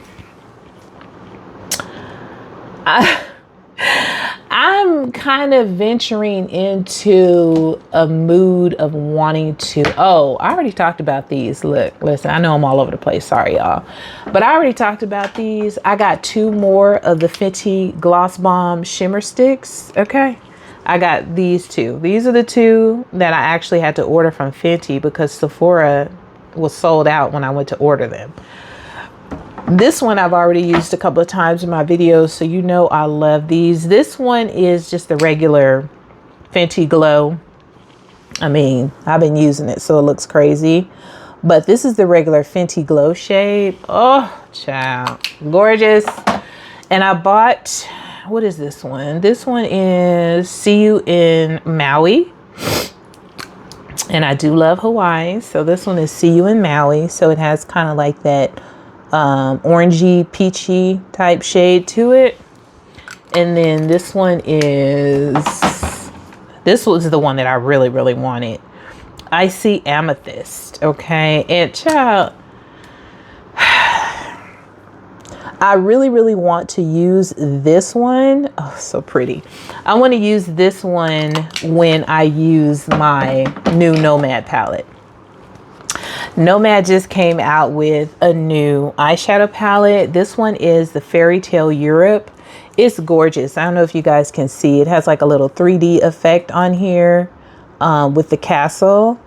[SPEAKER 1] I'm kind of venturing into a mood of wanting to, oh, I already talked about these. Look, listen, I know I'm all over the place. Sorry, y'all. But I already talked about these. I got 2 more of the Fenty Gloss Bomb Shimmer Sticks. Okay. I got these 2. These are the 2 that I actually had to order from Fenty because Sephora was sold out when I went to order them. This one I've already used a couple of times in my videos, so you know I love these. This one is just the regular Fenty Glow. I mean, I've been using it, so it looks crazy. But this is the regular Fenty Glow shade. Oh, child. Gorgeous. And I bought, what is this one? This one is See You in Maui. And I do love Hawaii. So this one is See You in Maui. So it has kind of like that orangey, peachy type shade to it. And then this one was the one that I really, really wanted. Icy Amethyst. Okay. And child, I really, really want to use this one. Oh, so pretty. I want to use this one when I use my new Nomad palette. Nomad just came out with a new eyeshadow palette. This one is the Fairy Tale Europe. It's gorgeous. I don't know if you guys can see. It has like a little 3D effect on here with the castle.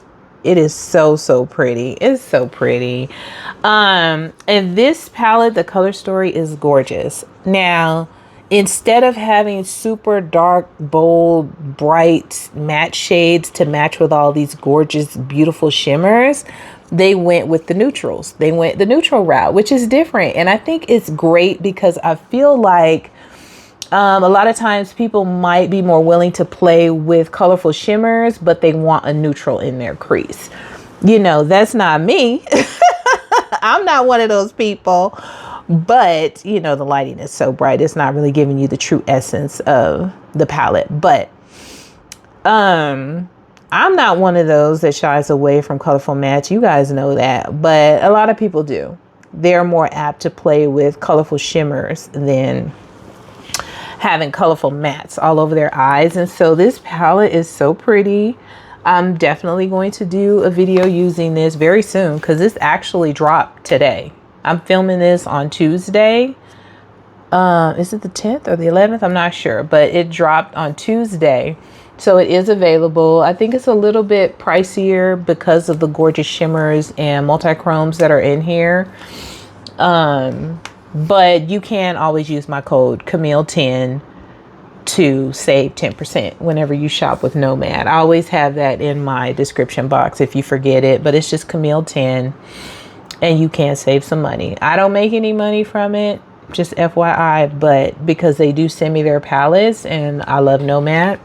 [SPEAKER 1] It is so, so pretty. It's so pretty. And this palette, the color story is gorgeous. Now, instead of having super dark, bold, bright matte shades to match with all these gorgeous, beautiful shimmers, they went with the neutrals. They went the neutral route, which is different. And I think it's great because I feel like a lot of times people might be more willing to play with colorful shimmers, but they want a neutral in their crease. You know, that's not me. I'm not one of those people. But, you know, the lighting is so bright. It's not really giving you the true essence of the palette. But I'm not one of those that shies away from colorful mattes. You guys know that. But a lot of people do. They're more apt to play with colorful shimmers than having colorful mattes all over their eyes. And so this palette is so pretty. I'm definitely going to do a video using this very soon because this actually dropped today. I'm filming this on Tuesday. Is it the 10th or the 11th? I'm not sure, but it dropped on Tuesday. So it is available. I think it's a little bit pricier because of the gorgeous shimmers and multi-chromes that are in here. But you can always use my code Camille10 to save 10% whenever you shop with Nomad. I always have that in my description box if you forget it, but it's just Camille10 and you can save some money. I don't make any money from it, just FYI, but because they do send me their palettes and I love Nomad,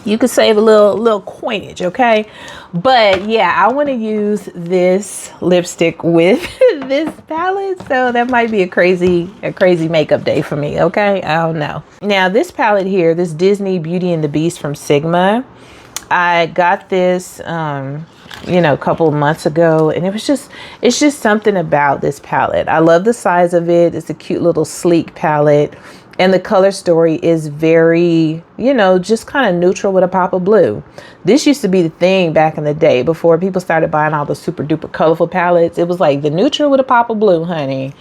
[SPEAKER 1] you could save a little coinage, okay? But yeah, I want to use this lipstick with this palette, so that might be a crazy makeup day for me, okay? I don't know. Now this palette here, this Disney Beauty and the Beast from Sigma, I got this you know, a couple of months ago, and it's just something about this palette. I love the size of it. It's a cute little sleek palette. And the color story is very, you know, just kind of neutral with a pop of blue. This used to be the thing back in the day before people started buying all the super duper colorful palettes. It was like the neutral with a pop of blue, honey.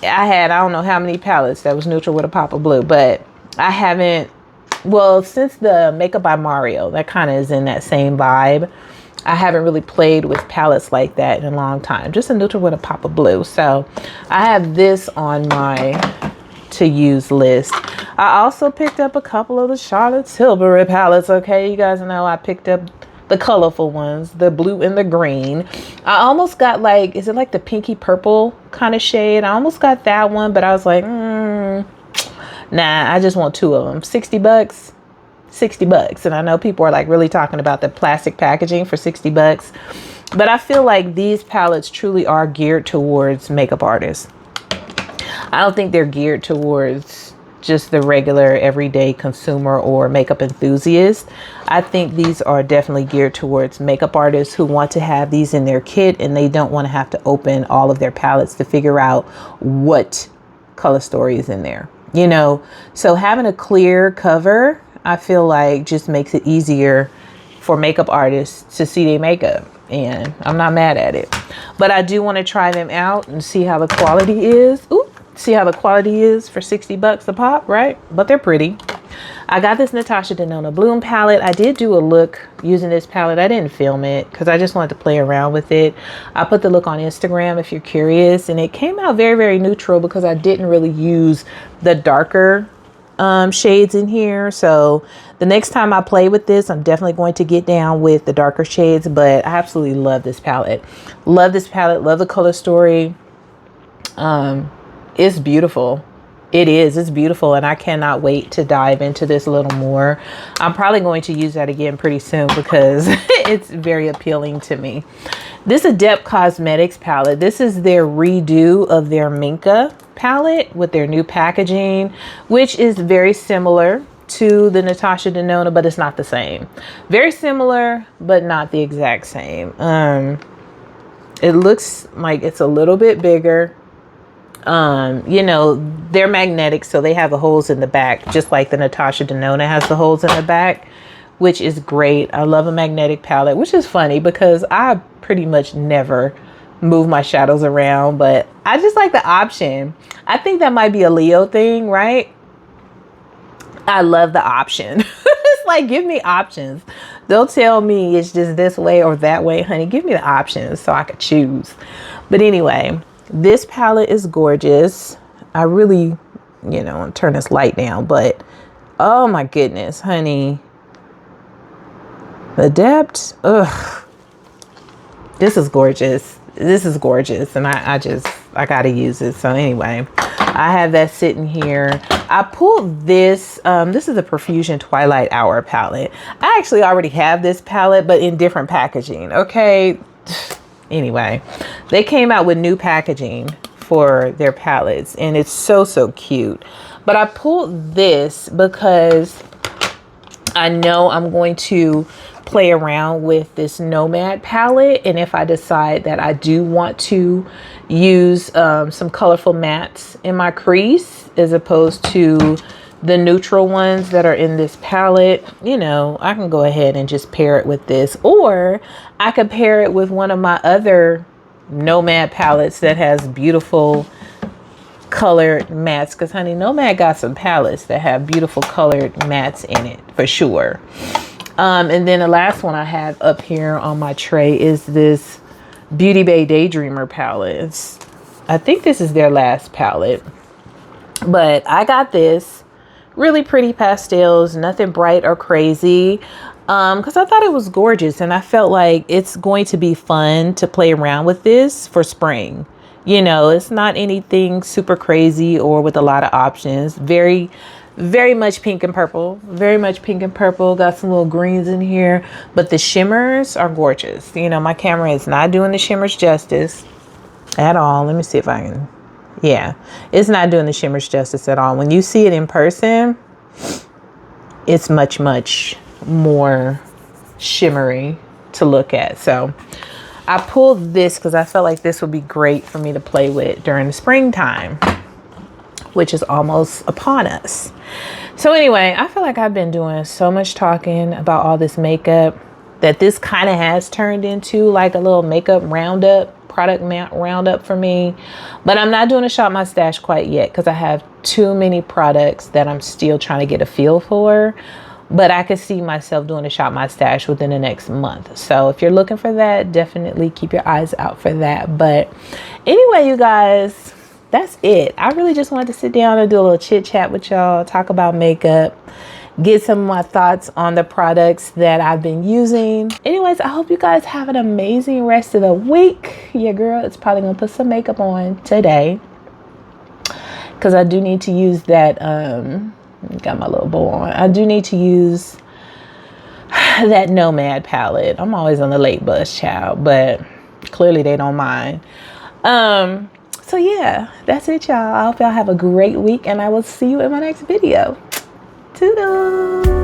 [SPEAKER 1] I don't know how many palettes that was neutral with a pop of blue, but I haven't, well, since the Makeup by Mario, that kind of is in that same vibe. I haven't really played with palettes like that in a long time. Just a neutral with a pop of blue. So I have this on my to use list. I also picked up a couple of the Charlotte Tilbury palettes. Okay, you guys know I picked up the colorful ones, the blue and the green. I almost got like, is it like the pinky purple kind of shade? I almost got that one, but I was like, nah, I just want two of them. 60 bucks. 60 bucks. And I know people are like really talking about the plastic packaging for 60 bucks. But I feel like these palettes truly are geared towards makeup artists. I don't think they're geared towards just the regular everyday consumer or makeup enthusiast. I think these are definitely geared towards makeup artists who want to have these in their kit and they don't want to have to open all of their palettes to figure out what color story is in there. You know, so having a clear cover, I feel like just makes it easier for makeup artists to see their makeup. And I'm not mad at it. But I do want to try them out and see how the quality is. Ooh, see how the quality is for 60 bucks a pop, right? But they're pretty. I got this Natasha Denona Bloom palette. I did do a look using this palette. I didn't film it because I just wanted to play around with it. I put the look on Instagram if you're curious. And it came out very, very neutral because I didn't really use the darker shades in here. So the next time I play with this, I'm definitely going to get down with the darker shades, but I absolutely love this palette. Love this palette. Love the color story. It's beautiful. It is. It's beautiful. And I cannot wait to dive into this a little more. I'm probably going to use that again pretty soon because it's very appealing to me. This Adept Cosmetics palette. This is their redo of their Minka palette with their new packaging, which is very similar to the Natasha Denona, but it's not the same. Very similar, but not the exact same. It looks like it's a little bit bigger. You know, they're magnetic, so they have the holes in the back, just like the Natasha Denona has the holes in the back, which is great. I love a magnetic palette, which is funny because I pretty much never move my shadows around, but I just like the option. I think that might be a Leo thing, right? I love the option. It's like, give me options. Don't tell me it's just this way or that way, honey. Give me the options so I could choose. But anyway, this palette is gorgeous. I really, you know, turn this light down, but oh my goodness, honey. Adept. Ugh. This is gorgeous. This is gorgeous. And I gotta use it. So anyway, I have that sitting here. I pulled this. This is the Profusion Twilight Hour palette. I actually already have this palette, but in different packaging. Okay. Anyway, they came out with new packaging for their palettes and it's so, so cute. But I pulled this because I know I'm going to play around with this Nomad palette. And if I decide that I do want to use some colorful mattes in my crease as opposed to the neutral ones that are in this palette, you know, I can go ahead and just pair it with this, or I could pair it with one of my other Nomad palettes that has beautiful colored mattes, because honey, Nomad got some palettes that have beautiful colored mattes in it for sure. And then the last one I have up here on my tray is this Beauty Bay Daydreamer palette. I think this is their last palette, but I got this. Really pretty pastels, nothing bright or crazy, because I thought it was gorgeous and I felt like it's going to be fun to play around with this for spring. You know, it's not anything super crazy or with a lot of options. Very, very much pink and purple. Very much pink and purple. Got some little greens in here, but the shimmers are gorgeous. You know, my camera is not doing the shimmers justice at all. Let me see if I can. Yeah, it's not doing the shimmers justice at all. When you see it in person, it's much, much more shimmery to look at. So I pulled this because I felt like this would be great for me to play with during the springtime, which is almost upon us. So anyway, I feel like I've been doing so much talking about all this makeup that this kind of has turned into like a little makeup roundup, product roundup for me. But I'm not doing a shop my stash quite yet because I have too many products that I'm still trying to get a feel for. But I could see myself doing a shop my stash within the next month. So if you're looking for that, definitely keep your eyes out for that. But anyway, you guys, that's it. I really just wanted to sit down and do a little chit chat with y'all, talk about makeup, get some of my thoughts on the products that I've been using. Anyways, I hope you guys have an amazing rest of the week. Your girl is probably gonna put some makeup on today because I do need to use that. Got my little bow on. I do need to use that Nomad palette. I'm always on the late bus, child, but clearly they don't mind. So yeah, that's it, y'all. I hope y'all have a great week, and I will see you in my next video. Toodles.